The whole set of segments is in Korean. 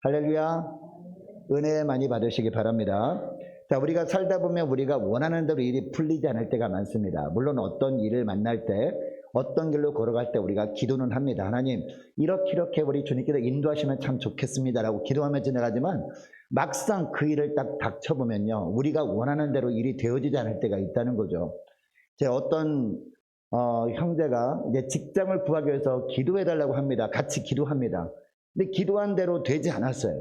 할렐루야. 은혜 많이 받으시기 바랍니다. 자, 우리가 살다 보면 우리가 원하는 대로 일이 풀리지 않을 때가 많습니다. 물론 어떤 일을 만날 때, 어떤 길로 걸어갈 때 우리가 기도는 합니다. 하나님, 이렇게 우리 주님께서 인도하시면 참 좋겠습니다라고 기도하며 지나가지만 막상 그 일을 딱 닥쳐보면요, 우리가 원하는 대로 일이 되어지지 않을 때가 있다는 거죠. 제 어떤 형제가 이제 직장을 구하기 위해서 기도해달라고 합니다. 같이 기도합니다. 근데 기도한 대로 되지 않았어요.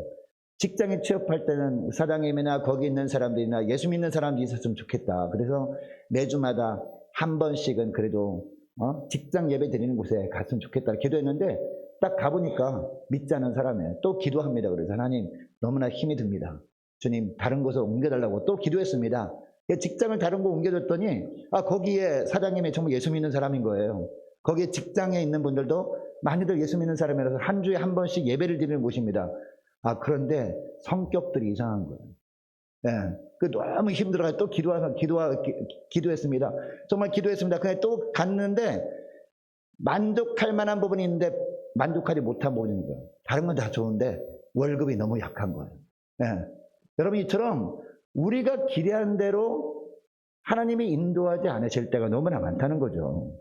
직장에 취업할 때는 사장님이나 거기 있는 사람들이나 예수 믿는 사람들이 있었으면 좋겠다. 그래서 매주마다 한 번씩은 그래도 직장 예배 드리는 곳에 갔으면 좋겠다 기도했는데 딱 가보니까 믿지 않은 사람이에요. 또 기도합니다. 그래서 하나님 너무나 힘이 듭니다. 주님 다른 곳으로 옮겨달라고 또 기도했습니다. 직장을 다른 곳 옮겨줬더니 거기에 사장님이 정말 예수 믿는 사람인 거예요. 거기에 직장에 있는 분들도 많이들 예수 믿는 사람이라서 한 주에 한 번씩 예배를 드리는 곳입니다. 그런데 성격들이 이상한 거예요. 그 너무 힘들어가지고 또 기도했습니다. 정말 기도했습니다. 그냥 또 갔는데 만족할 만한 부분이 있는데 만족하지 못한 부분이 있는 거예요. 다른 건 다 좋은데 월급이 너무 약한 거예요. 여러분 이처럼 우리가 기대한 대로 하나님이 인도하지 않으실 때가 너무나 많다는 거죠.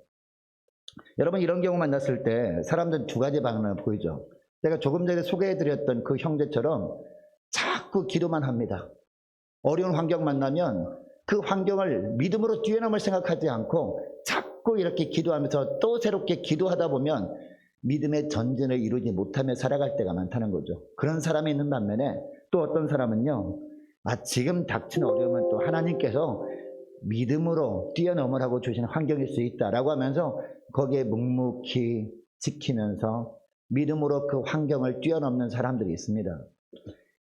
여러분 이런 경우 만났을 때 사람들은 두 가지 반응을 보이죠. 제가 조금 전에 소개해드렸던 그 형제처럼 자꾸 기도만 합니다. 어려운 환경 만나면 그 환경을 믿음으로 뛰어넘을 생각하지 않고 자꾸 이렇게 기도하면서 또 새롭게 기도하다 보면 믿음의 전진을 이루지 못하며 살아갈 때가 많다는 거죠. 그런 사람이 있는 반면에 또 어떤 사람은요, 지금 닥친 어려움은 또 하나님께서 믿음으로 뛰어넘으라고 주신 환경일 수 있다라고 하면서 거기에 묵묵히 지키면서 믿음으로 그 환경을 뛰어넘는 사람들이 있습니다.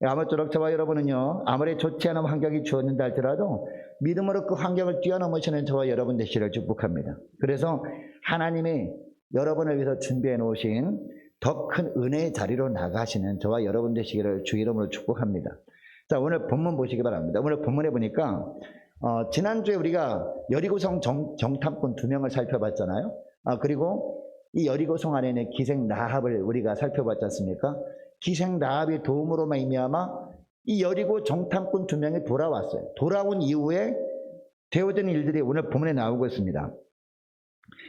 아무쪼록 저와 여러분은요, 아무리 좋지 않은 환경이 주어진다 할지라도 믿음으로 그 환경을 뛰어넘으시는 저와 여러분 되시기를 축복합니다. 그래서 하나님이 여러분을 위해서 준비해 놓으신 더 큰 은혜의 자리로 나가시는 저와 여러분 되시기를 주 이름으로 축복합니다. 자, 오늘 본문 보시기 바랍니다. 오늘 본문에 보니까 지난주에 우리가 여리고성 정탐꾼 2명을 살펴봤잖아요. 그리고 이 여리고성 안에 있는 기생 라합을 우리가 살펴봤지 않습니까? 기생 라합의 도움으로 말미암아 이 여리고 정탐꾼 2명이 돌아왔어요. 돌아온 이후에 되어진 일들이 오늘 본문에 나오고 있습니다.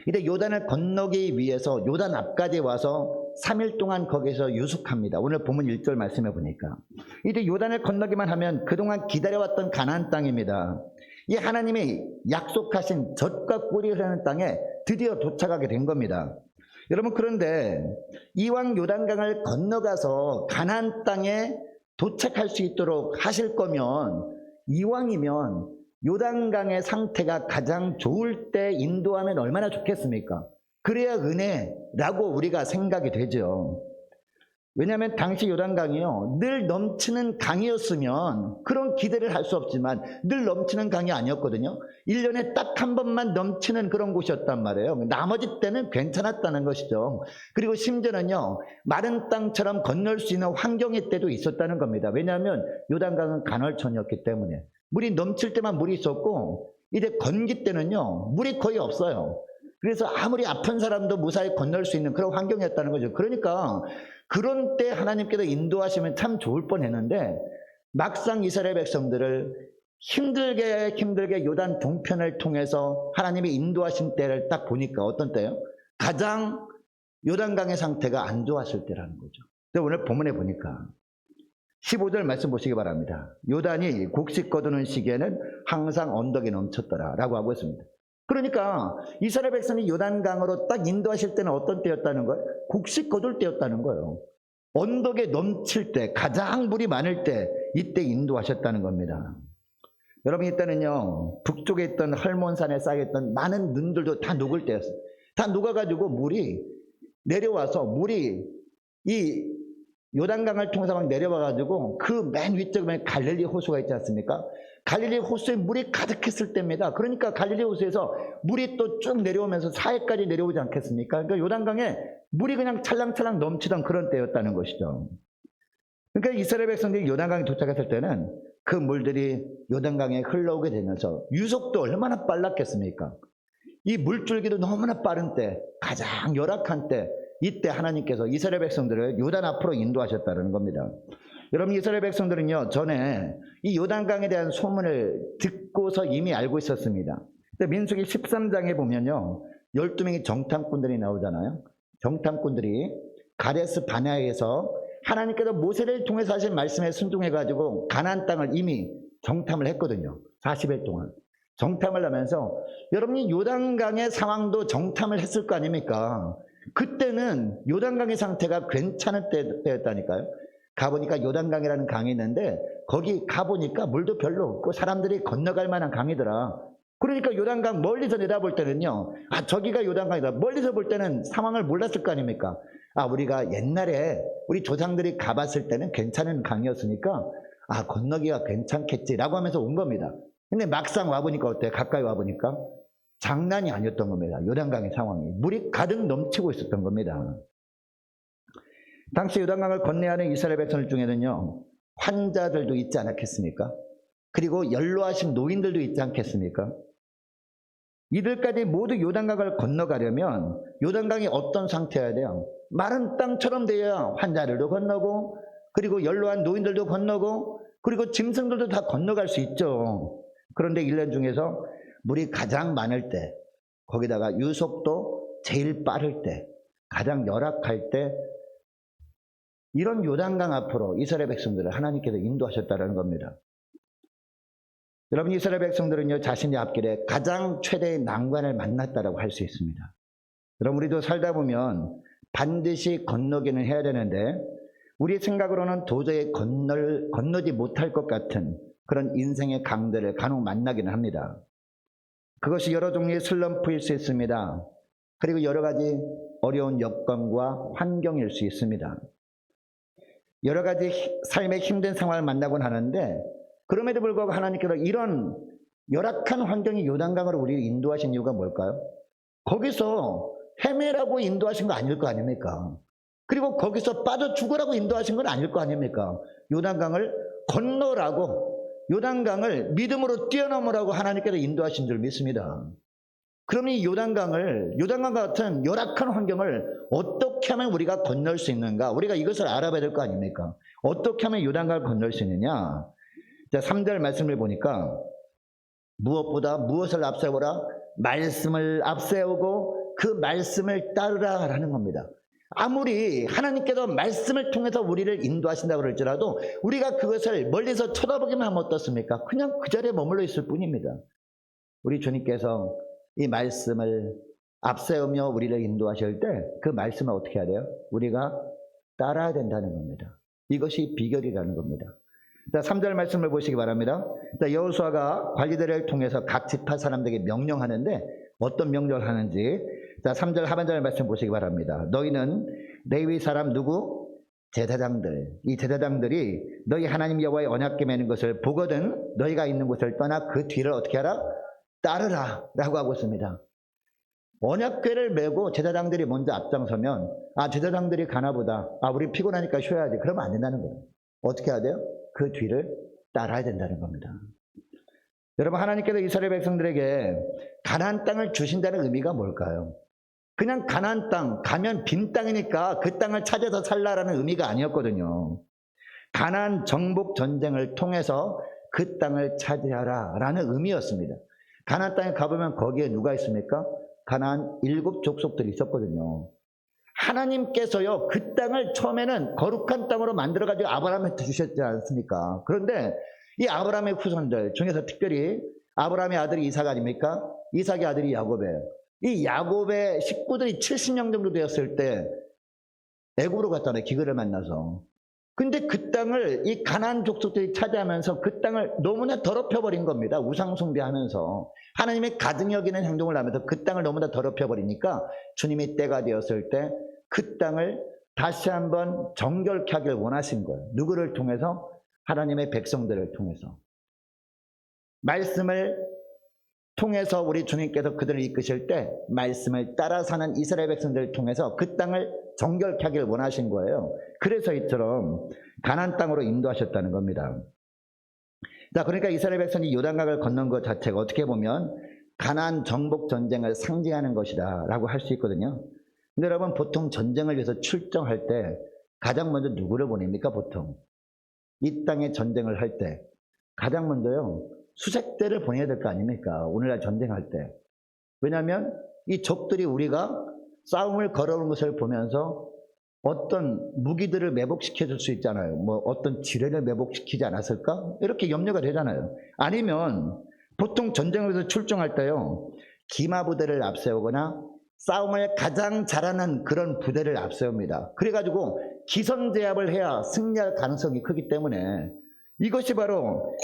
이때 요단을 건너기 위해서 요단 앞까지 와서 3일 동안 거기서 유숙합니다. 오늘 본문 1절 말씀해 보니까 이때 요단을 건너기만 하면 그동안 기다려왔던 가나안 땅입니다. 이 하나님이 약속하신 젖과 꿀이 흐르는 땅에 드디어 도착하게 된 겁니다. 여러분 그런데 이왕 요단강을 건너가서 가나안 땅에 도착할 수 있도록 하실 거면 이왕이면 요단강의 상태가 가장 좋을 때 인도하면 얼마나 좋겠습니까? 그래야 은혜라고 우리가 생각이 되죠. 왜냐하면 당시 요단강이요, 늘 넘치는 강이었으면 그런 기대를 할 수 없지만 늘 넘치는 강이 아니었거든요. 1년에 딱 한 번만 넘치는 그런 곳이었단 말이에요. 나머지 때는 괜찮았다는 것이죠. 그리고 심지어는요, 마른 땅처럼 건널 수 있는 환경의 때도 있었다는 겁니다. 왜냐하면 요단강은 간헐천이었기 때문에 물이 넘칠 때만 물이 있었고 이제 건기 때는요, 물이 거의 없어요. 그래서 아무리 아픈 사람도 무사히 건널 수 있는 그런 환경이었다는 거죠. 그러니까 그런 때 하나님께서 인도하시면 참 좋을 뻔했는데 막상 이스라엘 백성들을 힘들게 요단 동편을 통해서 하나님이 인도하신 때를 딱 보니까 어떤 때요? 가장 요단강의 상태가 안 좋았을 때라는 거죠. 근데 오늘 본문에 보니까 15절 말씀 보시기 바랍니다. 요단이 곡식 거두는 시기에는 항상 언덕이 넘쳤더라 라고 하고 있습니다. 그러니까 이스라엘 백성이 요단강으로 딱 인도하실 때는 어떤 때였다는 거예요? 곡식 거둘 때였다는 거예요. 언덕에 넘칠 때, 가장 물이 많을 때 이때 인도하셨다는 겁니다. 여러분 이때는요, 북쪽에 있던 헐몬산에 쌓여있던 많은 눈들도 다 녹을 때였어요. 다 녹아가지고 물이 내려와서 물이 이 요단강을 통해서 막 내려와가지고 그 맨 위쪽에 갈릴리 호수가 있지 않습니까? 갈릴리 호수에 물이 가득했을 때입니다. 그러니까 갈릴리 호수에서 물이 또 쭉 내려오면서 사해까지 내려오지 않겠습니까? 그러니까 요단강에 물이 그냥 찰랑찰랑 넘치던 그런 때였다는 것이죠. 그러니까 이스라엘 백성들이 요단강에 도착했을 때는 그 물들이 요단강에 흘러오게 되면서 유속도 얼마나 빨랐겠습니까? 이 물줄기도 너무나 빠른 때, 가장 열악한 때, 이때 하나님께서 이스라엘 백성들을 요단 앞으로 인도하셨다는 겁니다. 여러분, 이스라엘 백성들은요, 전에 이 요단강에 대한 소문을 듣고서 이미 알고 있었습니다. 근데 민수기 13장에 보면요, 12명의 정탐꾼들이 나오잖아요. 정탐꾼들이 가데스 바네아에서 하나님께서 모세를 통해서 하신 말씀에 순종해가지고 가나안 땅을 이미 정탐을 했거든요. 40일 동안 정탐을 하면서, 여러분이 요단강의 상황도 정탐을 했을 거 아닙니까? 그때는 요단강의 상태가 괜찮을 때였다니까요. 가보니까 요단강이라는 강이 있는데 거기 가보니까 물도 별로 없고 사람들이 건너갈 만한 강이더라. 그러니까 요단강 멀리서 내다볼 때는요, 아, 저기가 요단강이다. 멀리서 볼 때는 상황을 몰랐을 거 아닙니까? 아, 우리가 옛날에 우리 조상들이 가봤을 때는 괜찮은 강이었으니까 아, 건너기가 괜찮겠지라고 하면서 온 겁니다. 근데 막상 와보니까 어때요? 가까이 와보니까 장난이 아니었던 겁니다. 요단강의 상황이 물이 가득 넘치고 있었던 겁니다. 당시 요단강을 건너야 하는 이스라엘 백성 중에는요, 환자들도 있지 않았겠습니까? 그리고 연로하신 노인들도 있지 않겠습니까? 이들까지 모두 요단강을 건너가려면 요단강이 어떤 상태여야 돼요? 마른 땅처럼 되어야 환자들도 건너고, 그리고 연로한 노인들도 건너고, 그리고 짐승들도 다 건너갈 수 있죠. 그런데 1년 중에서 물이 가장 많을 때, 거기다가 유속도 제일 빠를 때, 가장 열악할 때, 이런 요단강 앞으로 이스라엘 백성들을 하나님께서 인도하셨다는 겁니다. 여러분, 이스라엘 백성들은요, 자신의 앞길에 가장 최대의 난관을 만났다라고 할 수 있습니다. 여러분, 우리도 살다 보면 반드시 건너기는 해야 되는데 우리 생각으로는 도저히 건너지 못할 것 같은 그런 인생의 강들을 간혹 만나기는 합니다. 그것이 여러 종류의 슬럼프일 수 있습니다. 그리고 여러 가지 어려운 여건과 환경일 수 있습니다. 여러 가지 삶의 힘든 상황을 만나곤 하는데, 그럼에도 불구하고 하나님께서 이런 열악한 환경이 요단강으로 우리를 인도하신 이유가 뭘까요? 거기서 헤매라고 인도하신 거 아닐 거 아닙니까? 그리고 거기서 빠져 죽으라고 인도하신 건 아닐 거 아닙니까? 요단강을 건너라고, 요단강을 믿음으로 뛰어넘으라고 하나님께서 인도하신 줄 믿습니다. 그럼 이 요단강 같은 열악한 환경을 어떻게 하면 우리가 건널 수 있는가? 우리가 이것을 알아봐야 될 거 아닙니까? 어떻게 하면 요단강을 건널 수 있느냐? 자, 3절 말씀을 보니까 무엇보다 무엇을 앞세우라? 말씀을 앞세우고 그 말씀을 따르라 라는 겁니다. 아무리 하나님께서 말씀을 통해서 우리를 인도하신다고 그럴지라도 우리가 그것을 멀리서 쳐다보기만 하면 어떻습니까? 그냥 그 자리에 머물러 있을 뿐입니다. 우리 주님께서 이 말씀을 앞세우며 우리를 인도하실 때 그 말씀을 어떻게 해야 돼요? 우리가 따라야 된다는 겁니다. 이것이 비결이라는 겁니다. 자, 3절 말씀을 보시기 바랍니다. 자, 여호수아가 관리들을 통해서 각 지파 사람들에게 명령하는데 어떤 명령을 하는지, 자, 3절 하반절 말씀 보시기 바랍니다. 너희는 레위 사람 누구? 제사장들. 이 제사장들이 너희 하나님 여호와의 언약궤 매는 것을 보거든 너희가 있는 곳을 떠나 그 뒤를 어떻게 하라? 따르라 라고 하고 있습니다. 언약궤를 메고 제사장들이 먼저 앞장서면 아, 제사장들이 가나보다, 아, 우리 피곤하니까 쉬어야지, 그러면 안 된다는 거예요. 어떻게 해야 돼요? 그 뒤를 따라야 된다는 겁니다. 여러분, 하나님께서 이스라엘 백성들에게 가나안 땅을 주신다는 의미가 뭘까요? 그냥 가나안 땅 가면 빈 땅이니까 그 땅을 찾아서 살라라는 의미가 아니었거든요. 가나안 정복 전쟁을 통해서 그 땅을 차지하라 라는 의미였습니다. 가나안 땅에 가보면 거기에 누가 있습니까? 가나안 7족속들이 있었거든요. 하나님께서요, 그 땅을 처음에는 거룩한 땅으로 만들어가지고 아브라함한테 주셨지 않습니까? 그런데 이 아브라함의 후손들 중에서 특별히 아브라함의 아들이 이삭 아닙니까? 이삭의 아들이 야곱이에요. 이 야곱의 식구들이 70명 정도 되었을 때 애굽으로 갔잖아요. 기근을 만나서. 근데 그 땅을 이 가나안 족속들이 차지하면서 그 땅을 너무나 더럽혀버린 겁니다. 우상숭배하면서 하나님의 가증 여기는 행동을 하면서 그 땅을 너무나 더럽혀버리니까 주님이 때가 되었을 때 그 땅을 다시 한번 정결케 하길 원하신 거예요. 누구를 통해서? 하나님의 백성들을 통해서. 말씀을 통해서 우리 주님께서 그들을 이끄실 때 말씀을 따라 사는 이스라엘 백성들을 통해서 그 땅을 정결케 하길 원하신 거예요. 그래서 이처럼 가나안 땅으로 인도하셨다는 겁니다. 자, 그러니까 이스라엘 백성이 요단강을 건넌 것 자체가 어떻게 보면 가나안 정복 전쟁을 상징하는 것이다 라고 할 수 있거든요. 근데 여러분 보통 전쟁을 위해서 출정할 때 가장 먼저 누구를 보냅니까? 보통 이 땅에 전쟁을 할 때 가장 먼저요 수색대를 보내야 될 거 아닙니까? 오늘날 전쟁할 때. 왜냐하면 이 적들이 우리가 싸움을 걸어오는 것을 보면서 어떤 무기들을 매복시켜 줄 수 있잖아요. 뭐 어떤 지뢰를 매복시키지 않았을까? 이렇게 염려가 되잖아요. 아니면 보통 전쟁에서 출정할 때요 기마부대를 앞세우거나 싸움을 가장 잘하는 그런 부대를 앞세웁니다. 그래가지고 기선제압을 해야 승리할 가능성이 크기 때문에 이것이 바로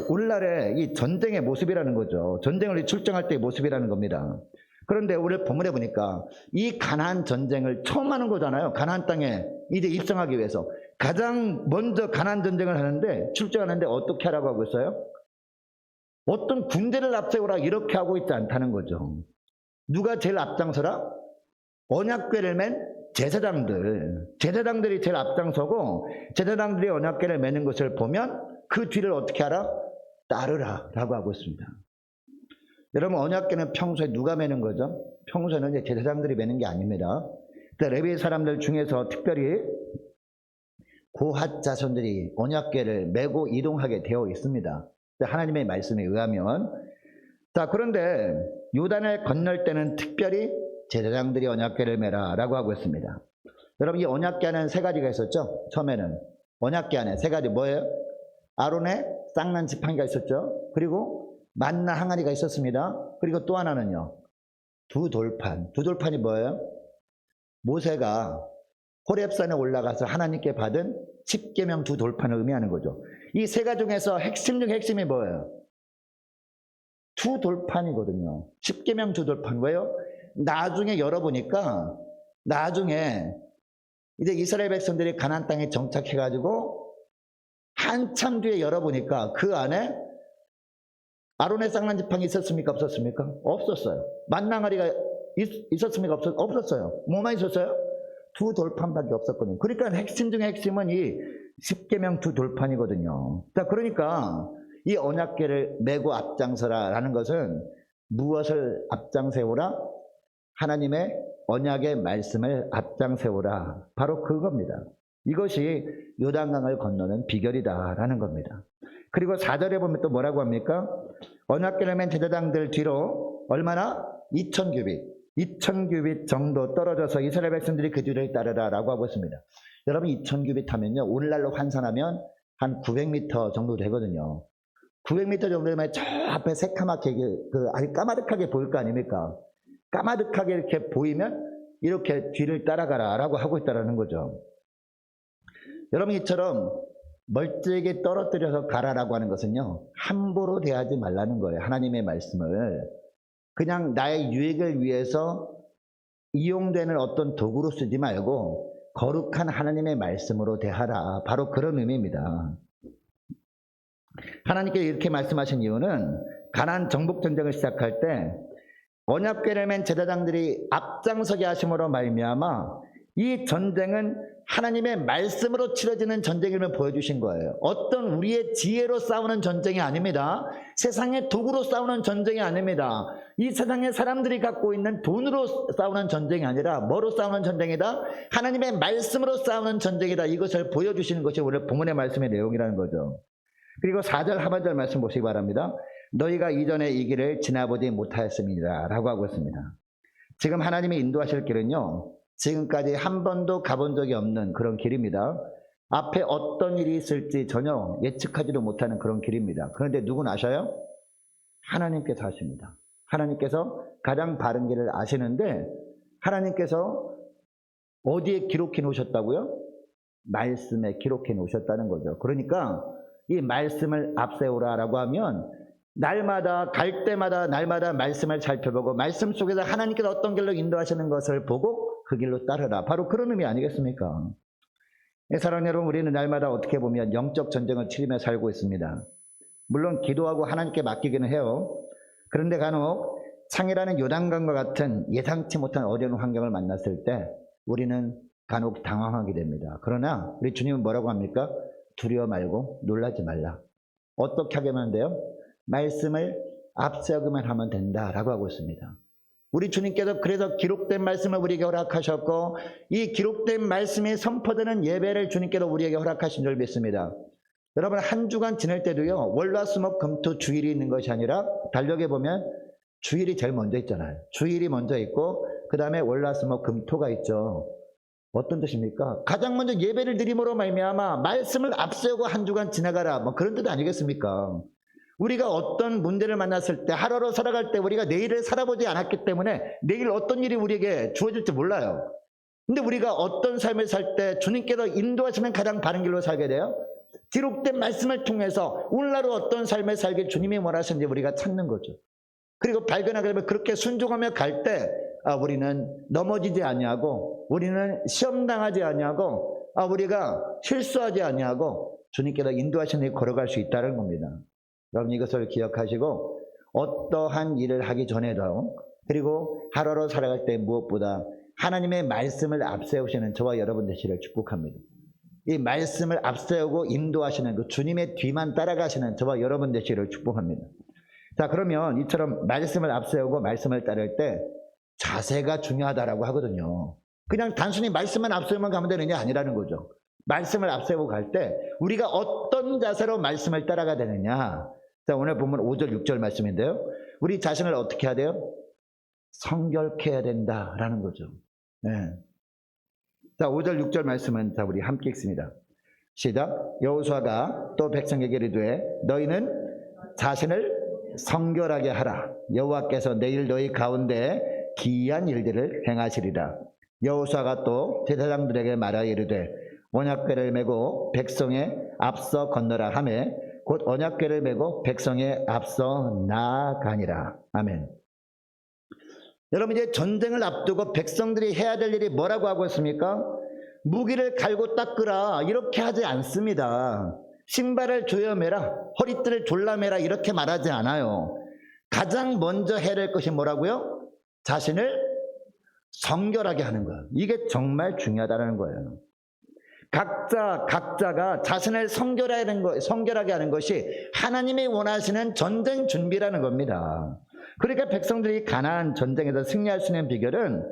오늘날의 이 전쟁의 모습이라는 거죠. 전쟁을 출정할 때의 모습이라는 겁니다. 그런데 오늘 본문에 보니까 이 가나안 전쟁을 처음 하는 거잖아요. 가나안 땅에 이제 입성하기 위해서 가장 먼저 가나안 전쟁을 하는데 출정하는데 어떻게 하라고 하고 있어요? 어떤 군대를 앞세우라 이렇게 하고 있지 않다는 거죠. 누가 제일 앞장서라? 언약궤를 맨 제사장들이 제일 앞장서고 제사장들이 언약궤를 매는 것을 보면 그 뒤를 어떻게 하라? 따르라 라고 하고 있습니다. 여러분 언약궤는 평소에 누가 매는 거죠? 평소에는 이제 제사장들이 매는 게 아닙니다. 레위 사람들 중에서 특별히 고핫 자손들이 언약궤를 메고 이동하게 되어 있습니다. 하나님의 말씀에 의하면. 자, 그런데 요단을 건널 때는 특별히 제사장들이 언약궤를 메라 라고 하고 있습니다. 여러분 이 언약궤 안에는 세 가지가 있었죠. 처음에는 언약궤 안에 세 가지 뭐예요? 아론의 쌍난 지팡이가 있었죠. 그리고 만나 항아리가 있었습니다. 그리고 또 하나는요 두 돌판이 뭐예요? 모세가 호렙산에 올라가서 하나님께 받은 10계명 두 돌판을 의미하는 거죠. 이 세 가지 중에서 핵심 중 핵심이 뭐예요? 두 돌판이거든요. 10계명 두 돌판. 왜요? 나중에 열어보니까 나중에 이제 이스라엘 백성들이 가나안 땅에 정착해가지고 한참 뒤에 열어보니까 그 안에 아론의 쌍난 지팡이 있었습니까? 없었습니까? 없었어요. 만나가리가 있었습니까? 없었어요. 뭐만 있었어요? 두 돌판밖에 없었거든요. 그러니까 핵심 중에 핵심은 이 10계명 두 돌판이거든요. 자, 그러니까 이 언약궤를 메고 앞장서라라는 것은 무엇을 앞장세우라? 하나님의 언약의 말씀을 앞장세우라. 바로 그겁니다. 이것이 요단강을 건너는 비결이다라는 겁니다. 그리고 4절에 보면 또 뭐라고 합니까? 언약궤를 맨 제사장들 뒤로 얼마나? 2000규빗 정도 떨어져서 이스라엘 백성들이 그 뒤를 따르라라고 하고 있습니다. 여러분 2000규빗 하면요 오늘날로 환산하면 한 900m 정도 되거든요. 900m 정도 되면 저 앞에 새까맣게 아주 까마득하게 보일 거 아닙니까? 까마득하게 이렇게 보이면 이렇게 뒤를 따라가라라고 하고 있다는 거죠. 여러분 이처럼 멀찍이 떨어뜨려서 가라라고 하는 것은요 함부로 대하지 말라는 거예요. 하나님의 말씀을 그냥 나의 유익을 위해서 이용되는 어떤 도구로 쓰지 말고 거룩한 하나님의 말씀으로 대하라. 바로 그런 의미입니다. 하나님께서 이렇게 말씀하신 이유는 가나안 정복 전쟁을 시작할 때 언약궤를 맨 제사장들이 앞장서게 하심으로 말미암아 이 전쟁은 하나님의 말씀으로 치러지는 전쟁임을 보여주신 거예요. 어떤 우리의 지혜로 싸우는 전쟁이 아닙니다. 세상의 도구로 싸우는 전쟁이 아닙니다. 이 세상의 사람들이 갖고 있는 돈으로 싸우는 전쟁이 아니라 뭐로 싸우는 전쟁이다? 하나님의 말씀으로 싸우는 전쟁이다. 이것을 보여주시는 것이 오늘 본문의 말씀의 내용이라는 거죠. 그리고 4절 하반절 말씀 보시기 바랍니다. 너희가 이전에 이 길을 지나보지 못하였습니다 라고 하고 있습니다. 지금 하나님이 인도하실 길은요 지금까지 한 번도 가본 적이 없는 그런 길입니다. 앞에 어떤 일이 있을지 전혀 예측하지도 못하는 그런 길입니다. 그런데 누군 아셔요? 하나님께서 아십니다. 하나님께서 가장 바른 길을 아시는데 하나님께서 어디에 기록해 놓으셨다고요? 말씀에 기록해 놓으셨다는 거죠. 그러니까 이 말씀을 앞세우라라고 하면 날마다 갈 때마다 날마다 말씀을 살펴보고 말씀 속에서 하나님께서 어떤 길로 인도하시는 것을 보고 그 길로 따르라. 바로 그런 의미 아니겠습니까? 사랑하는 여러분, 우리는 날마다 어떻게 보면 영적 전쟁을 치르며 살고 있습니다. 물론 기도하고 하나님께 맡기기는 해요. 그런데 간혹 창이라는 요단강과 같은 예상치 못한 어려운 환경을 만났을 때 우리는 간혹 당황하게 됩니다. 그러나 우리 주님은 뭐라고 합니까? 두려워 말고 놀라지 말라. 어떻게 하기만 돼요? 말씀을 앞세우기만 하면 된다라고 하고 있습니다. 우리 주님께서 그래서 기록된 말씀을 우리에게 허락하셨고 이 기록된 말씀이 선포되는 예배를 주님께서 우리에게 허락하신 줄 믿습니다. 여러분 한 주간 지낼 때도요. 월화수목 금토 주일이 있는 것이 아니라 달력에 보면 주일이 제일 먼저 있잖아요. 주일이 먼저 있고 그 다음에 월화수목 금토가 있죠. 어떤 뜻입니까? 가장 먼저 예배를 드림으로 말미암아 말씀을 앞세우고 한 주간 지나가라 뭐 그런 뜻 아니겠습니까? 우리가 어떤 문제를 만났을 때 하루로 살아갈 때 우리가 내일을 살아보지 않았기 때문에 내일 어떤 일이 우리에게 주어질지 몰라요. 근데 우리가 어떤 삶을 살 때 주님께서 인도하시면 가장 바른 길로 살게 돼요. 기록된 말씀을 통해서 오늘날은 어떤 삶을 살길 주님이 원하시는지 우리가 찾는 거죠. 그리고 발견하게 되면 그렇게 순종하며 갈 때 우리는 넘어지지 아니하고 우리는 시험당하지 아니하고 우리가 실수하지 아니하고 주님께서 인도하시는 길 걸어갈 수 있다는 겁니다. 여러분 이것을 기억하시고 어떠한 일을 하기 전에도 그리고 하루로 살아갈 때 무엇보다 하나님의 말씀을 앞세우시는 저와 여러분 되시기를 축복합니다. 이 말씀을 앞세우고 인도하시는 그 주님의 뒤만 따라가시는 저와 여러분 되시기를 축복합니다. 자, 그러면 이처럼 말씀을 앞세우고 말씀을 따를 때 자세가 중요하다라고 하거든요. 그냥 단순히 말씀만 앞세우면 가면 되는 게 아니라는 거죠. 말씀을 앞세우고 갈 때 우리가 어떤 자세로 말씀을 따라가야 되느냐. 자, 오늘 보면 5절 6절 말씀인데요. 우리 자신을 어떻게 해야 돼요? 성결케 해야 된다라는 거죠. 네. 자, 5절 6절 말씀은 자 우리 함께 읽습니다. 시작. 여호수아가 또 백성에게 이르되 너희는 자신을 성결하게 하라. 여호와께서 내일 너희 가운데 기이한 일들을 행하시리라. 여호수아가 또 제사장들에게 말하여 이르되 언약궤를 메고 백성에 앞서 건너라 하매 곧 언약궤를 메고 백성에 앞서 나아가니라. 아멘. 여러분 이제 전쟁을 앞두고 백성들이 해야 될 일이 뭐라고 하고 있습니까? 무기를 갈고 닦으라 이렇게 하지 않습니다. 신발을 조여매라 허리띠를 졸라매라 이렇게 말하지 않아요. 가장 먼저 해야 될 것이 뭐라고요? 자신을 성결하게 하는 거예요. 이게 정말 중요하다는 거예요. 각자가 자신을 성결하게 하는 것이 하나님이 원하시는 전쟁 준비라는 겁니다. 그러니까 백성들이 가나안 전쟁에서 승리할 수 있는 비결은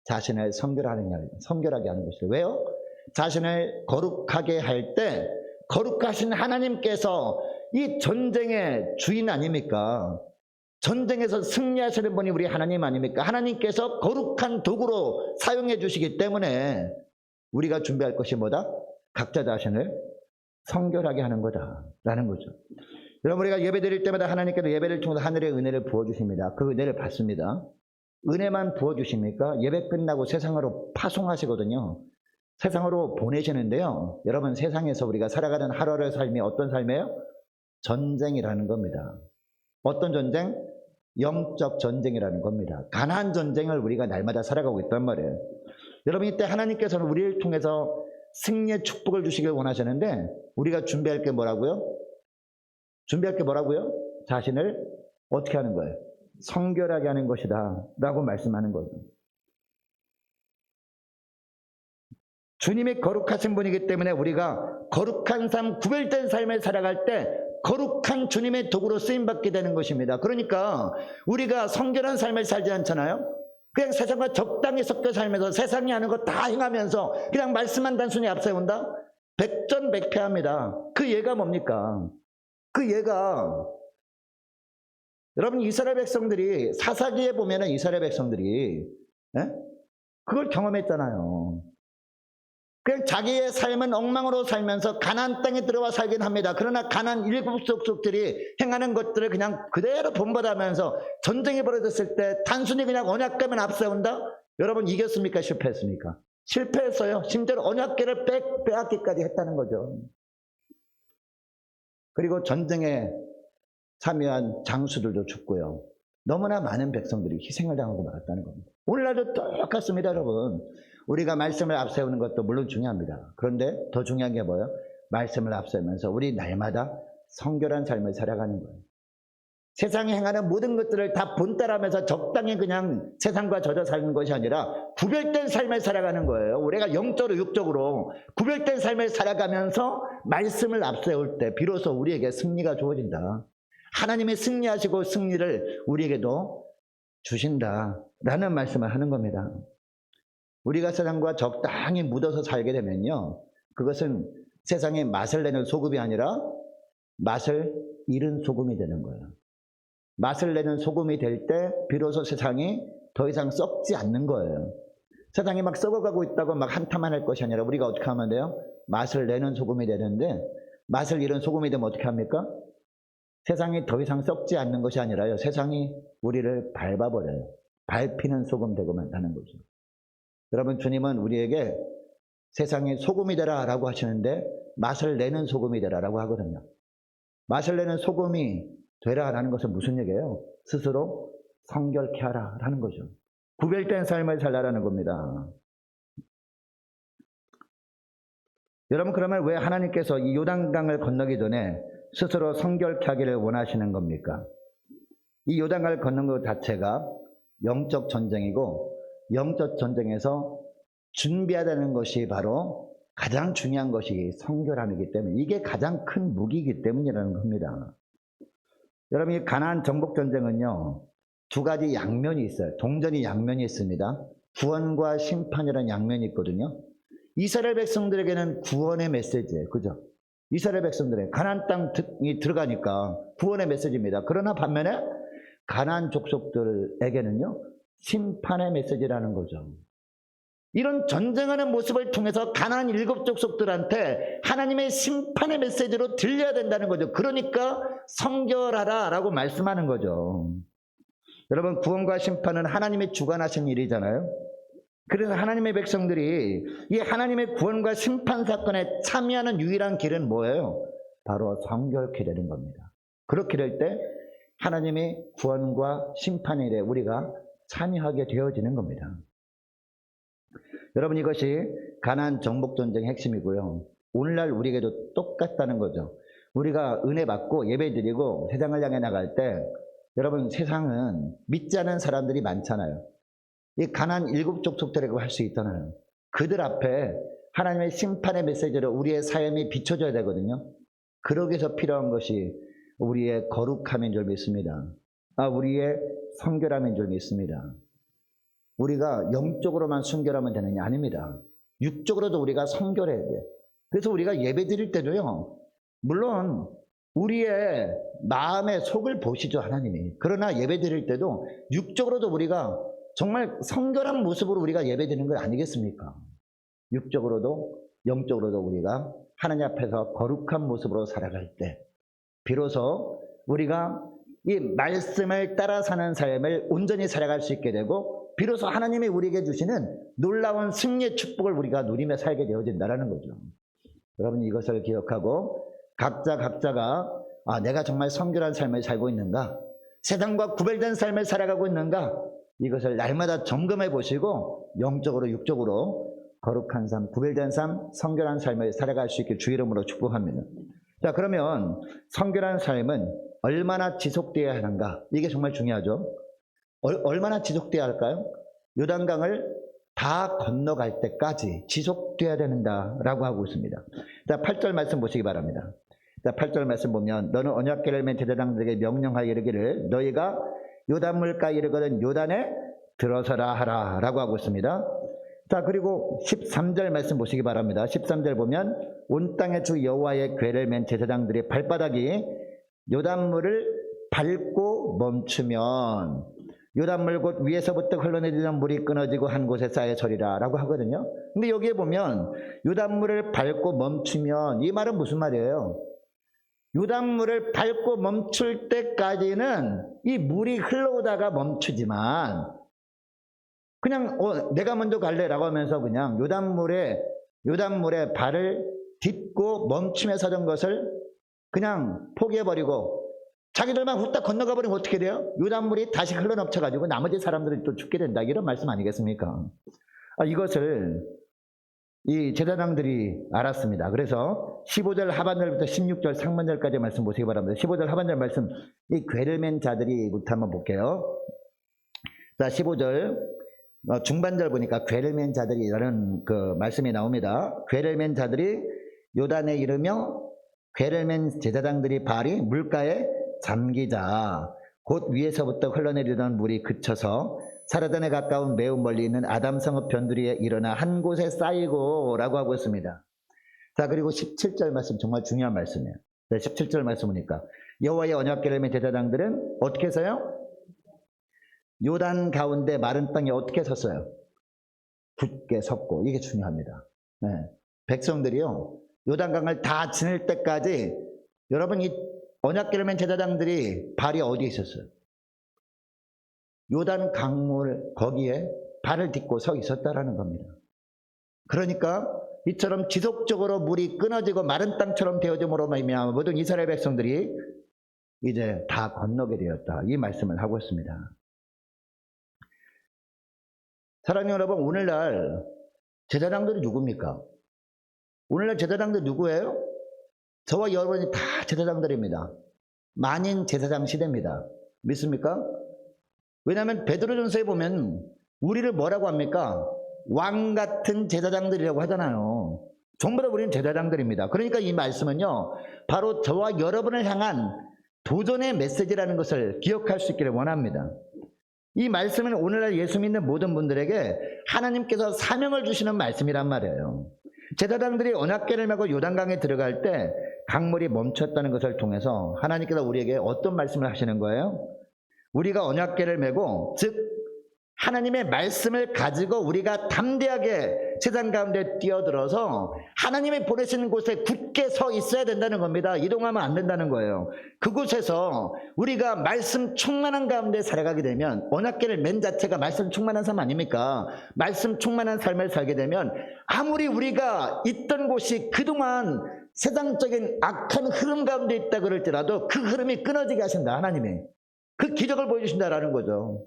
자신을 성결하게 하는 것이에요. 왜요? 자신을 거룩하게 할 때 거룩하신 하나님께서 이 전쟁의 주인 아닙니까? 전쟁에서 승리하시는 분이 우리 하나님 아닙니까? 하나님께서 거룩한 도구로 사용해 주시기 때문에 우리가 준비할 것이 뭐다? 각자 자신을 성결하게 하는 거다라는 거죠. 여러분 우리가 예배 드릴 때마다 하나님께서 예배를 통해서 하늘의 은혜를 부어주십니다. 그 은혜를 받습니다. 은혜만 부어주십니까? 예배 끝나고 세상으로 파송하시거든요. 세상으로 보내시는데요. 여러분 세상에서 우리가 살아가는 하루하루의 삶이 어떤 삶이에요? 전쟁이라는 겁니다. 어떤 전쟁? 영적 전쟁이라는 겁니다. 가나안 전쟁을 우리가 날마다 살아가고 있단 말이에요. 여러분 이때 하나님께서는 우리를 통해서 승리의 축복을 주시길 원하시는데 우리가 준비할 게 뭐라고요? 자신을 어떻게 하는 거예요? 성결하게 하는 것이다 라고 말씀하는 거죠. 주님이 거룩하신 분이기 때문에 우리가 거룩한 삶, 구별된 삶을 살아갈 때 거룩한 주님의 도구로 쓰임받게 되는 것입니다. 그러니까 우리가 성결한 삶을 살지 않잖아요. 그냥 세상과 적당히 섞여 살면서 세상이 하는 거 다 행하면서 그냥 말씀만 단순히 앞세운다? 백전백패합니다. 그 예가 뭡니까? 그 예가 여러분 이스라엘 백성들이 사사기에 보면은 이스라엘 백성들이 그걸 경험했잖아요. 그냥 자기의 삶은 엉망으로 살면서 가나안 땅에 들어와 살긴 합니다. 그러나 가나안 일곱 족속들이 행하는 것들을 그냥 그대로 본받으면서 전쟁이 벌어졌을 때 단순히 그냥 언약궤만 앞세운다? 여러분 이겼습니까? 실패했습니까? 실패했어요. 심지어 언약궤를 빼앗기까지 했다는 거죠. 그리고 전쟁에 참여한 장수들도 죽고요. 너무나 많은 백성들이 희생을 당하고 말았다는 겁니다. 오늘날도 똑같습니다, 여러분. 우리가 말씀을 앞세우는 것도 물론 중요합니다. 그런데 더 중요한 게 뭐예요? 말씀을 앞세우면서 우리 날마다 성결한 삶을 살아가는 거예요. 세상에 행하는 모든 것들을 다 본따라하면서 적당히 그냥 세상과 젖어 사는 것이 아니라 구별된 삶을 살아가는 거예요. 우리가 영적으로 육적으로 구별된 삶을 살아가면서 말씀을 앞세울 때 비로소 우리에게 승리가 주어진다. 하나님이 승리하시고 승리를 우리에게도 주신다라는 말씀을 하는 겁니다. 우리가 세상과 적당히 묻어서 살게 되면요, 그것은 세상에 맛을 내는 소금이 아니라 맛을 잃은 소금이 되는 거예요. 맛을 내는 소금이 될 때 비로소 세상이 더 이상 썩지 않는 거예요. 세상이 막 썩어가고 있다고 막 한탄만 할 것이 아니라 우리가 어떻게 하면 돼요? 맛을 내는 소금이 되는데, 맛을 잃은 소금이 되면 어떻게 합니까? 세상이 더 이상 썩지 않는 것이 아니라요, 세상이 우리를 밟아버려요. 밟히는 소금 되고만 하는 거죠. 여러분, 주님은 우리에게 세상에 소금이 되라 라고 하시는데 맛을 내는 소금이 되라 라고 하거든요. 맛을 내는 소금이 되라 라는 것은 무슨 얘기예요? 스스로 성결케 하라 라는 거죠. 구별된 삶을 살라라는 겁니다. 여러분, 그러면 왜 하나님께서 이 요단강을 건너기 전에 스스로 성결케 하기를 원하시는 겁니까? 이 요단강을 걷는 것 자체가 영적 전쟁이고, 영적 전쟁에서 준비해야 되는 것이 바로 가장 중요한 것이 성결함이기 때문에, 이게 가장 큰 무기이기 때문이라는 겁니다. 여러분, 이 가나안 정복 전쟁은요, 두 가지 양면이 있어요. 동전이 양면이 있습니다. 구원과 심판이라는 양면이 있거든요. 이스라엘 백성들에게는 구원의 메시지예요. 그죠? 이스라엘 백성들의 가나안 땅이 들어가니까 구원의 메시지입니다. 그러나 반면에 가나안 족속들에게는요, 심판의 메시지라는 거죠. 이런 전쟁하는 모습을 통해서 가나안 7 족속들한테 하나님의 심판의 메시지로 들려야 된다는 거죠. 그러니까 성결하라 라고 말씀하는 거죠. 여러분, 구원과 심판은 하나님의 주관하신 일이잖아요. 그래서 하나님의 백성들이 이 하나님의 구원과 심판 사건에 참여하는 유일한 길은 뭐예요? 바로 성결케 되는 겁니다. 그렇게 될 때 하나님의 구원과 심판의 일에 우리가 참여하게 되어지는 겁니다. 여러분, 이것이 가나안 정복 전쟁의 핵심이고요. 오늘날 우리에게도 똑같다는 거죠. 우리가 은혜 받고 예배 드리고 세상을 향해 나갈 때, 여러분, 세상은 믿지 않은 사람들이 많잖아요. 이 가나안 7 족속들이라고 할 수 있잖아요. 그들 앞에 하나님의 심판의 메시지로 우리의 삶이 비춰져야 되거든요. 그러기 위해서 필요한 것이 우리의 거룩함인 줄 믿습니다. 우리의 성결함인 줄 믿습니다. 우리가 영적으로만 순결하면 되느냐? 아닙니다. 육적으로도 우리가 성결해야 돼요. 그래서 우리가 예배 드릴 때도요, 물론 우리의 마음의 속을 보시죠, 하나님이. 그러나 예배 드릴 때도 육적으로도 우리가 정말 성결한 모습으로 우리가 예배 드리는 거 아니겠습니까? 육적으로도 영적으로도 우리가 하나님 앞에서 거룩한 모습으로 살아갈 때 비로소 우리가 이 말씀을 따라 사는 삶을 온전히 살아갈 수 있게 되고, 비로소 하나님이 우리에게 주시는 놀라운 승리의 축복을 우리가 누리며 살게 되어진다는 거죠. 여러분, 이것을 기억하고 각자가 내가 정말 성결한 삶을 살고 있는가, 세상과 구별된 삶을 살아가고 있는가, 이것을 날마다 점검해 보시고 영적으로 육적으로 거룩한 삶, 구별된 삶, 성결한 삶을 살아갈 수 있게 주 이름으로 축복합니다. 자, 그러면 성결한 삶은 얼마나 지속되어야 하는가? 이게 정말 중요하죠. 얼마나 지속되어야 할까요? 요단강을 다 건너갈 때까지 지속되어야 된다라고 하고 있습니다. 자, 8절 말씀 보시기 바랍니다. 자, 8절 말씀 보면, 너는 언약궤를 맨 제사장들에게 명령하여 이르기를 너희가 요단물가에 이르거든 요단에 들어서라 하라 라고 하고 있습니다. 자, 그리고 13절 말씀 보시기 바랍니다. 13절 보면, 온 땅의 주 여호와의 궤를 맨 제사장들의 발바닥이 요단물을 밟고 멈추면 요단물 곧 위에서부터 흘러내리는 물이 끊어지고 한 곳에 쌓여 서리라 라고 하거든요. 근데 여기에 보면 요단물을 밟고 멈추면, 이 말은 무슨 말이에요? 요단물을 밟고 멈출 때까지는 이 물이 흘러오다가 멈추지만, 그냥 내가 먼저 갈래라고 하면서 그냥 요단물에 발을 딛고 멈춤에 서던 것을 그냥 포기해버리고 자기들만 후딱 건너가 버리면 어떻게 돼요? 요단물이 다시 흘러넘쳐가지고 나머지 사람들이 또 죽게 된다, 이런 말씀 아니겠습니까? 이것을 이 제사장들이 알았습니다. 그래서 15절 하반절부터 16절 상반절까지 말씀 보시기 바랍니다. 15절 하반절 말씀, 이 궤를 맨 자들이부터 한번 볼게요. 자, 15절 중반절 보니까 궤를 맨 자들이라는 그 말씀이 나옵니다. 궤를 맨 자들이 요단에 이르며 궤를 맨 제사장들이 발이 물가에 잠기자 곧 위에서부터 흘러내리던 물이 그쳐서 사르단에 가까운 매우 멀리 있는 아담성읍 변두리에 일어나 한 곳에 쌓이고 라고 하고 있습니다. 자, 그리고 17절 말씀 정말 중요한 말씀이에요. 17절 말씀 보니까 여호와의 언약궤를 맨 제사장들은 어떻게 해서요? 요단 가운데 마른 땅에 어떻게 섰어요? 굳게 섰고. 이게 중요합니다. 네. 백성들이요, 요단강을 다 지날 때까지 여러분 이 언약궤를 맨 제사장들이 발이 어디에 있었어요? 요단 강물 거기에 발을 딛고 서 있었다라는 겁니다. 그러니까 이처럼 지속적으로 물이 끊어지고 마른 땅처럼 되어짐으로 말미암아 모든 이스라엘 백성들이 이제 다 건너게 되었다. 이 말씀을 하고 있습니다. 사랑하는 여러분, 오늘날 제사장들이 누굽니까? 오늘날 제사장들 누구예요? 저와 여러분이 다 제사장들입니다. 만인 제사장 시대입니다. 믿습니까? 왜냐하면 베드로전서에 보면 우리를 뭐라고 합니까? 왕 같은 제사장들이라고 하잖아요. 전부 다 우리는 제사장들입니다. 그러니까 이 말씀은요, 바로 저와 여러분을 향한 도전의 메시지라는 것을 기억할 수 있기를 원합니다. 이 말씀은 오늘날 예수 믿는 모든 분들에게 하나님께서 사명을 주시는 말씀이란 말이에요. 제사장들이 언약궤를 메고 요단강에 들어갈 때 강물이 멈췄다는 것을 통해서 하나님께서 우리에게 어떤 말씀을 하시는 거예요? 우리가 언약궤를 메고, 즉 하나님의 말씀을 가지고 우리가 담대하게 세상 가운데 뛰어들어서 하나님이 보내시는 곳에 굳게 서 있어야 된다는 겁니다. 이동하면 안 된다는 거예요. 그곳에서 우리가 말씀 충만한 가운데 살아가게 되면, 언약궤를 맨 자체가 말씀 충만한 삶 아닙니까? 말씀 충만한 삶을 살게 되면 아무리 우리가 있던 곳이 그동안 세상적인 악한 흐름 가운데 있다 그럴지라도 그 흐름이 끊어지게 하신다. 하나님이 그 기적을 보여주신다라는 거죠.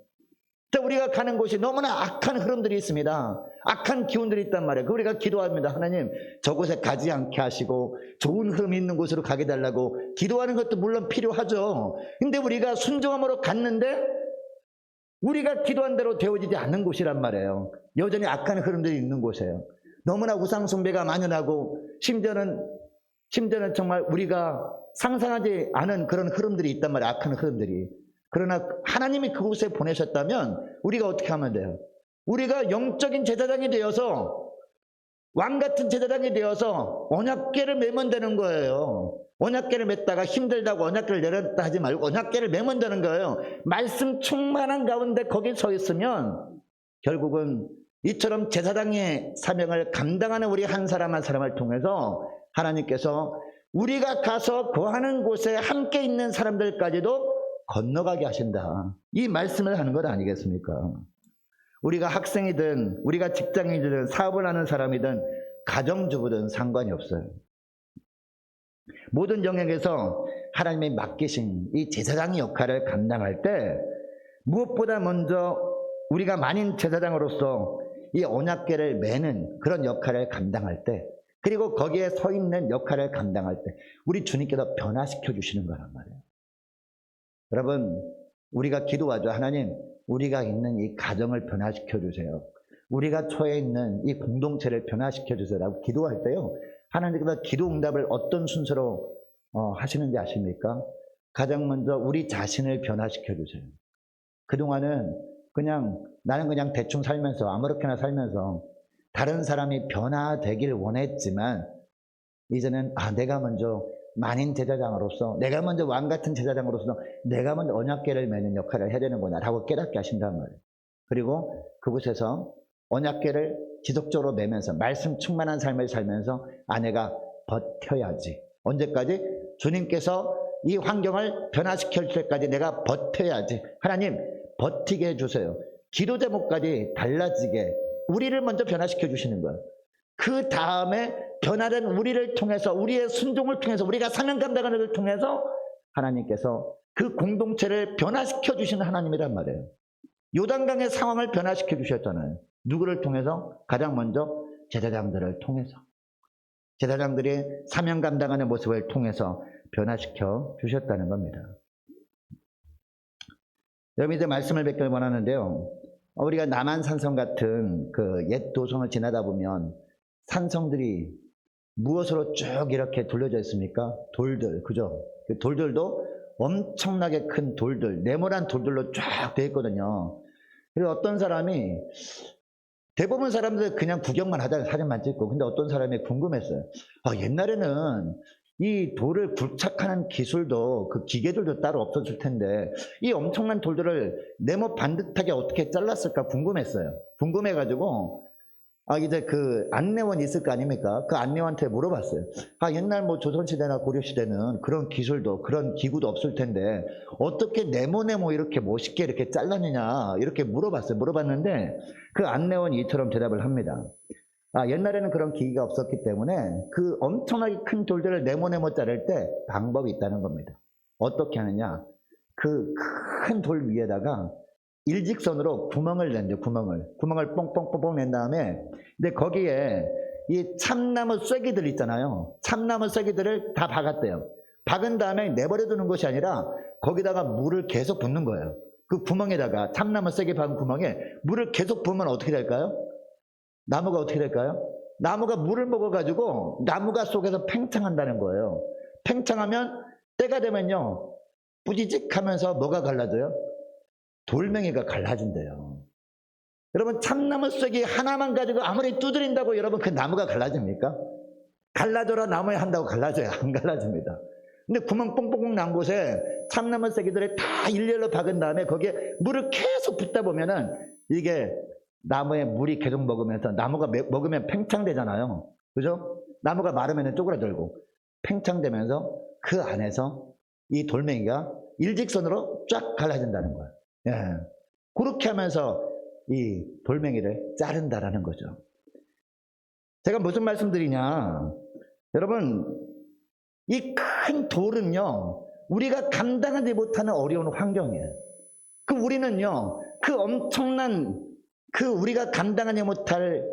우리가 가는 곳이 너무나 악한 흐름들이 있습니다. 악한 기운들이 있단 말이에요. 우리가 기도합니다. 하나님, 저곳에 가지 않게 하시고 좋은 흐름이 있는 곳으로 가게 달라고 기도하는 것도 물론 필요하죠. 근데 우리가 순종함으로 갔는데 우리가 기도한 대로 되어지지 않는 곳이란 말이에요. 여전히 악한 흐름들이 있는 곳이에요. 너무나 우상 숭배가 만연하고 심지어는 정말 우리가 상상하지 않은 그런 흐름들이 있단 말이에요. 악한 흐름들이. 그러나 하나님이 그곳에 보내셨다면 우리가 어떻게 하면 돼요? 우리가 영적인 제사장이 되어서, 왕같은 제사장이 되어서 언약궤를 메면 되는 거예요. 언약궤를 맸다가 힘들다고 언약궤를 내렸다 하지 말고 언약궤를 메면 되는 거예요. 말씀 충만한 가운데 거기 서 있으면 결국은 이처럼 제사장의 사명을 감당하는 우리 한 사람 한 사람을 통해서 하나님께서 우리가 가서 거하는 곳에 함께 있는 사람들까지도 건너가게 하신다. 이 말씀을 하는 것 아니겠습니까? 우리가 학생이든 우리가 직장인이든 사업을 하는 사람이든 가정주부든 상관이 없어요. 모든 영역에서 하나님이 맡기신 이 제사장의 역할을 감당할 때 무엇보다 먼저 우리가 만인 제사장으로서 이 언약궤를 매는 그런 역할을 감당할 때, 그리고 거기에 서 있는 역할을 감당할 때 우리 주님께서 변화시켜 주시는 거란 말이에요. 여러분, 우리가 기도하죠. 하나님, 우리가 있는 이 가정을 변화시켜 주세요. 우리가 처해 있는 이 공동체를 변화시켜 주세요 라고 기도할 때요, 하나님께서 기도 응답을 어떤 순서로 하시는지 아십니까? 가장 먼저 우리 자신을 변화시켜 주세요. 그동안은 나는 그냥 대충 살면서 아무렇게나 살면서 다른 사람이 변화되길 원했지만, 이제는 내가 먼저 만인 제사장으로서, 내가 먼저 왕같은 제사장으로서 내가 먼저 언약궤를 매는 역할을 해야 되는구나 라고 깨닫게 하신단 말이에요. 그리고 그곳에서 언약궤를 지속적으로 매면서 말씀 충만한 삶을 살면서 내가 버텨야지. 언제까지? 주님께서 이 환경을 변화시킬 때까지 내가 버텨야지. 하나님, 버티게 해주세요. 기도 제목까지 달라지게 우리를 먼저 변화시켜 주시는 거예요. 그 다음에 변화된 우리를 통해서, 우리의 순종을 통해서, 우리가 사명 감당하는 것을 통해서 하나님께서 그 공동체를 변화시켜 주시는 하나님이란 말이에요. 요단강의 상황을 변화시켜 주셨잖아요. 누구를 통해서? 가장 먼저 제사장들을 통해서, 제사장들이 사명 감당하는 모습을 통해서 변화시켜 주셨다는 겁니다. 여러분, 이제 말씀을 뵙길 원하는데요, 우리가 남한산성 같은 그 옛 도성을 지나다 보면 산성들이 무엇으로 쭉 이렇게 둘러져 있습니까? 돌들, 그죠? 그 돌들도 엄청나게 큰 돌들, 네모난 돌들로 쫙 돼 있거든요. 그리고 어떤 사람이, 대부분 사람들 그냥 구경만 하다가 사진만 찍고, 근데 어떤 사람이 궁금했어요. 옛날에는 이 돌을 굴착하는 기술도, 그 기계들도 따로 없었을 텐데 이 엄청난 돌들을 네모 반듯하게 어떻게 잘랐을까 궁금했어요. 궁금해가지고 이제 그 안내원이 있을 거 아닙니까? 그 안내원한테 물어봤어요. 옛날 뭐 조선시대나 고려시대는 그런 기술도, 그런 기구도 없을 텐데 어떻게 네모네모 이렇게 멋있게 이렇게 잘랐느냐, 이렇게 물어봤어요. 물어봤는데 그 안내원이 이처럼 대답을 합니다. 옛날에는 그런 기기가 없었기 때문에 그 엄청나게 큰 돌들을 네모네모 자를 때 방법이 있다는 겁니다. 어떻게 하느냐? 그 큰 돌 위에다가 일직선으로 구멍을 낸대요. 구멍을 뽕뽕뽕뽕 낸 다음에, 근데 거기에 이 참나무 쐐기들 있잖아요. 참나무 쐐기들을 다 박았대요. 박은 다음에 내버려 두는 것이 아니라 거기다가 물을 계속 붓는 거예요. 그 구멍에다가, 참나무 쐐기 박은 구멍에 물을 계속 부으면 어떻게 될까요? 나무가 어떻게 될까요? 나무가 물을 먹어가지고 나무가 속에서 팽창한다는 거예요. 팽창하면 때가 되면요, 뿌지직 하면서 뭐가 갈라져요? 돌멩이가 갈라진대요. 여러분, 참나무 쐐기 하나만 가지고 아무리 두드린다고 여러분 그 나무가 갈라집니까? 갈라져라 나무에 한다고 갈라져요? 안 갈라집니다. 근데 구멍 뽕뽕뽕 난 곳에 참나무 쐐기들을 다 일렬로 박은 다음에 거기에 물을 계속 붓다 보면은 이게 나무에 물이 계속 먹으면서, 나무가 먹으면 팽창되잖아요. 그죠? 나무가 마르면 쪼그라들고 팽창되면서 그 안에서 이 돌멩이가 일직선으로 쫙 갈라진다는 거예요. 예. 그렇게 하면서 이 돌멩이를 자른다라는 거죠. 제가 무슨 말씀드리냐, 여러분, 이 큰 돌은요, 우리가 감당하지 못하는 어려운 환경이에요. 우리는요, 그 엄청난, 우리가 감당하지 못할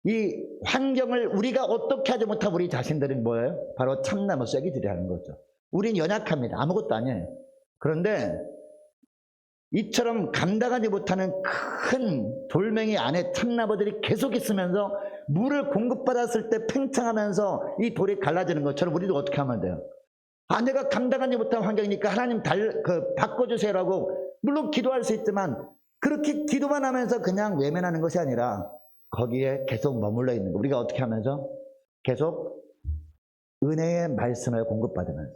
이 환경을 우리가 어떻게 하지 못하고 우리 자신들은 뭐예요? 바로 참나무 쐐기들이 하는 거죠. 우린 연약합니다. 아무것도 아니에요. 그런데 이처럼 감당하지 못하는 큰 돌멩이 안에 참나무들이 계속 있으면서 물을 공급받았을 때 팽창하면서 이 돌이 갈라지는 것처럼 우리도 어떻게 하면 돼요? 내가 감당하지 못한 환경이니까 하나님 바꿔주세요라고 물론 기도할 수 있지만, 그렇게 기도만 하면서 그냥 외면하는 것이 아니라 거기에 계속 머물러 있는 거. 우리가 어떻게 하면서 계속 은혜의 말씀을 공급받으면서,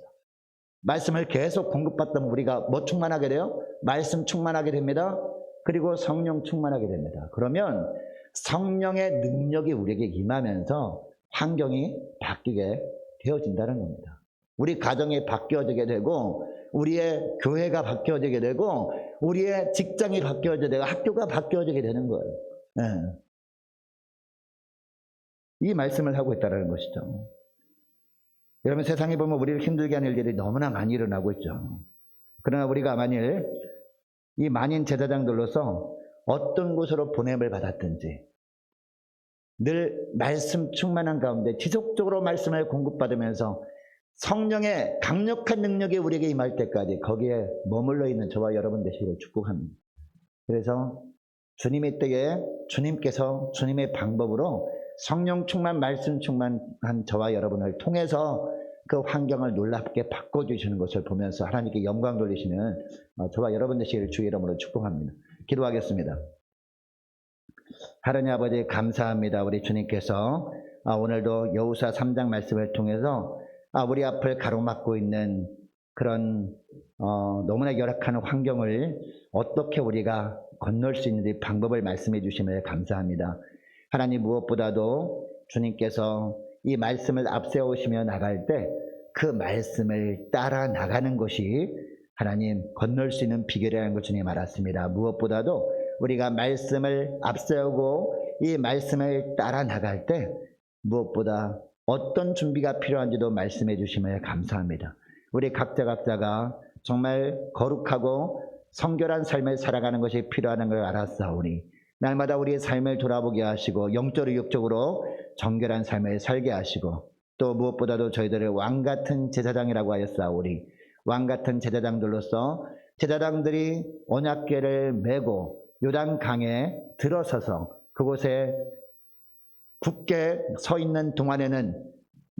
말씀을 계속 공급받다면 우리가 뭐 충만하게 돼요? 말씀 충만하게 됩니다. 그리고 성령 충만하게 됩니다. 그러면 성령의 능력이 우리에게 임하면서 환경이 바뀌게 되어진다는 겁니다. 우리 가정이 바뀌어지게 되고, 우리의 교회가 바뀌어지게 되고, 우리의 직장이 바뀌어지게 되고, 학교가 바뀌어지게 되는 거예요. 네. 이 말씀을 하고 있다는 것이죠. 여러분, 세상에 보면 우리를 힘들게 하는 일들이 너무나 많이 일어나고 있죠. 그러나 우리가 만일 이 만인 제사장들로서 어떤 곳으로 보냄을 받았든지 늘 말씀 충만한 가운데 지속적으로 말씀을 공급받으면서 성령의 강력한 능력이 우리에게 임할 때까지 거기에 머물러 있는 저와 여러분 되시기를 축복합니다. 그래서 주님의 때에 주님께서 주님의 방법으로 성령 충만, 말씀 충만한 저와 여러분을 통해서 그 환경을 놀랍게 바꿔주시는 것을 보면서 하나님께 영광 돌리시는 저와 여러분 되시기를 주의 이름으로 축복합니다. 기도하겠습니다. 하나님 아버지, 감사합니다. 우리 주님께서 오늘도 여호수아 3장 말씀을 통해서 우리 앞을 가로막고 있는 그런 너무나 열악한 환경을 어떻게 우리가 건널 수 있는지 방법을 말씀해 주심을 감사합니다. 하나님, 무엇보다도 주님께서 이 말씀을 앞세우시며 나갈 때 그 말씀을 따라 나가는 것이 하나님 건널 수 있는 비결이라는 걸 주님 알았습니다. 무엇보다도 우리가 말씀을 앞세우고 이 말씀을 따라 나갈 때 무엇보다 어떤 준비가 필요한지도 말씀해 주심을 감사합니다. 우리 각자가 정말 거룩하고 성결한 삶을 살아가는 것이 필요한 걸 알았사오니 날마다 우리의 삶을 돌아보게 하시고 영적으로 육적으로 정결한 삶을 살게 하시고, 또 무엇보다도 저희들을 왕같은 제사장이라고 하였사오니 왕같은 제사장들로서 제사장들이 언약궤를 메고 요단강에 들어서서 그곳에 굳게 서 있는 동안에는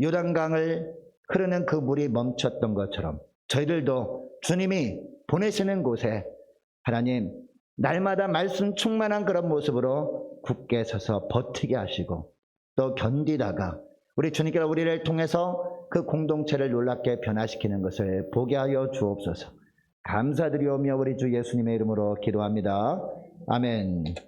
요단강을 흐르는 그 물이 멈췄던 것처럼 저희들도 주님이 보내시는 곳에 하나님 날마다 말씀 충만한 그런 모습으로 굳게 서서 버티게 하시고 또 견디다가 우리 주님께서 우리를 통해서 그 공동체를 놀랍게 변화시키는 것을 보게 하여 주옵소서. 감사드리오며 우리 주 예수님의 이름으로 기도합니다. 아멘.